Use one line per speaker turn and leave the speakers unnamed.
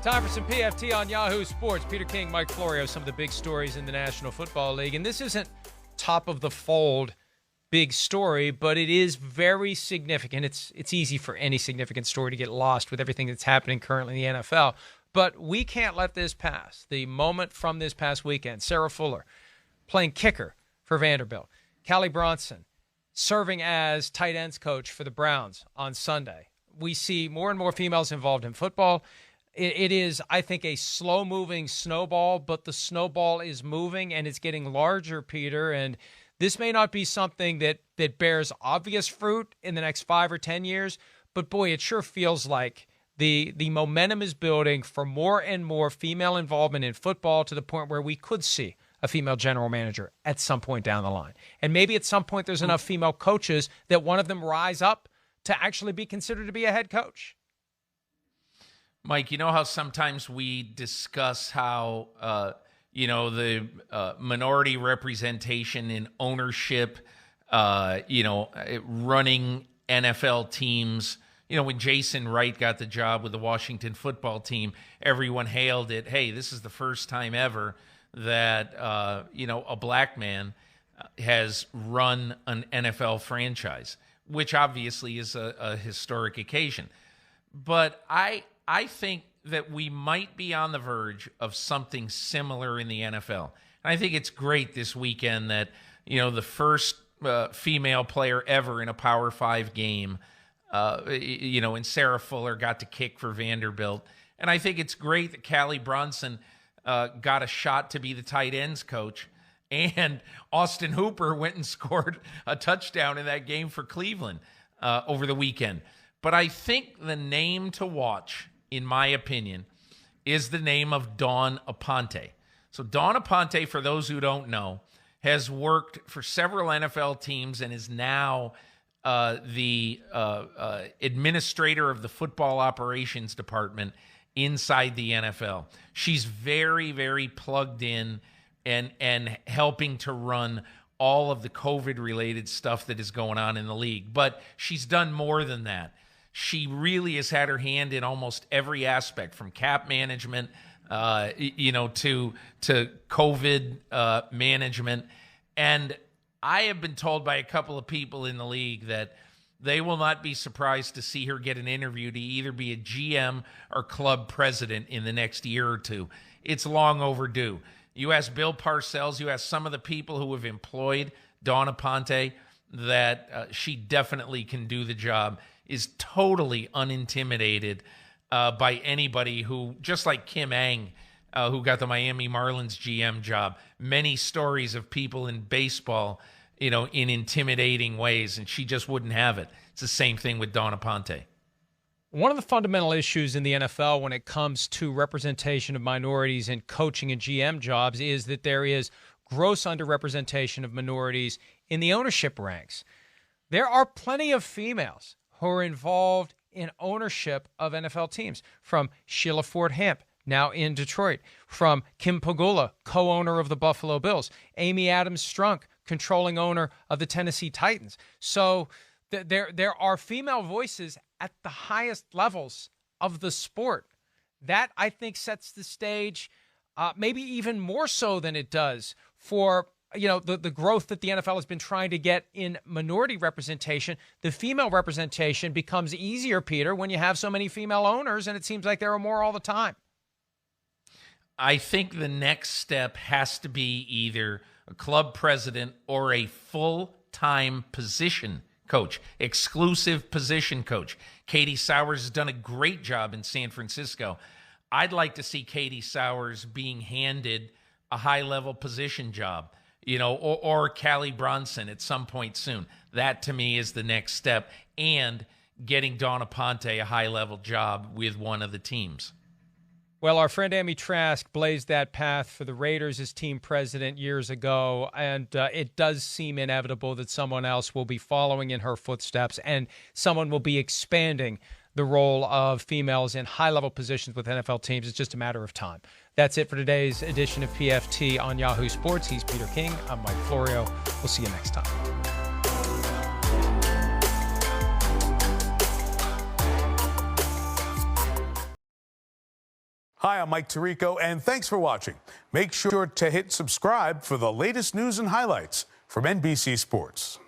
Time for some PFT on Yahoo Sports. Peter King, Mike Florio, some of the big stories in the National Football League. And this isn't top of the fold big story, but it is very significant. It's easy for any significant story to get lost with everything that's happening currently in the NFL. But we can't let this pass. The moment from this past weekend, Sarah Fuller playing kicker for Vanderbilt. Callie Brownson serving as tight ends coach for the Browns on Sunday. We see more and more females involved in football. It is, I think, a slow-moving snowball, but the snowball is moving and it's getting larger, Peter. And this may not be something that bears obvious fruit in the next 5 or 10 years, but boy, it sure feels like the momentum is building for more and more female involvement in football to the point where we could see a female general manager at some point down the line. And maybe at some point there's enough female coaches that one of them rise up to actually be considered to be a head coach.
Mike, you know how sometimes we discuss how, the minority representation in ownership, running NFL teams. When Jason Wright got the job with the Washington football team, everyone hailed it. Hey, this is the first time ever that, a black man has run an NFL franchise, which obviously is a historic occasion. But I think that we might be on the verge of something similar in the NFL. And I think it's great this weekend that, the first female player ever in a Power 5 game, and Sarah Fuller got to kick for Vanderbilt. And I think it's great that Callie Brownson got a shot to be the tight ends coach. And Austin Hooper went and scored a touchdown in that game for Cleveland over the weekend. But I think the name to watch, in my opinion, is the name of Dawn Aponte. So Dawn Aponte, for those who don't know, has worked for several NFL teams and is now the administrator of the football operations department inside the NFL. She's very, very plugged in and helping to run all of the COVID-related stuff that is going on in the league. But she's done more than that. She really has had her hand in almost every aspect, from cap management, to COVID management. And I have been told by a couple of people in the league that they will not be surprised to see her get an interview to either be a GM or club president in the next year or two. It's long overdue. You ask Bill Parcells, you ask some of the people who have employed Dawn Aponte, that she definitely can do the job, is totally unintimidated by anybody who, just like Kim Ang, who got the Miami Marlins GM job, many stories of people in baseball, in intimidating ways, and she just wouldn't have it. It's the same thing with Dawn Aponte.
One of the fundamental issues in the NFL when it comes to representation of minorities in coaching and GM jobs is that there is gross underrepresentation of minorities in the ownership ranks. There are plenty of females who are involved in ownership of NFL teams, from Sheila Ford Hamp, now in Detroit, from Kim Pegula, co-owner of the Buffalo Bills, Amy Adams Strunk, controlling owner of the Tennessee Titans. So there are female voices at the highest levels of the sport. That, I think, sets the stage maybe even more so than it does for the growth that the NFL has been trying to get in minority representation. The female representation becomes easier, Peter, when you have so many female owners, and it seems like there are more all the time.
I think the next step has to be either a club president or a full-time position coach, exclusive position coach. Katie Sowers has done a great job in San Francisco. I'd like to see Katie Sowers being handed a high-level position job, or Callie Brownson at some point soon. That, to me, is the next step, and getting Dawn Aponte a high-level job with one of the teams.
Well, our friend Amy Trask blazed that path for the Raiders as team president years ago, and it does seem inevitable that someone else will be following in her footsteps, and someone will be expanding the role of females in high-level positions with NFL teams. It's just a matter of time. That's it for today's edition of PFT on Yahoo Sports. He's Peter King. I'm Mike Florio. We'll see you next time.
Hi, I'm Mike Tirico, and thanks for watching. Make sure to hit subscribe for the latest news and highlights from NBC Sports.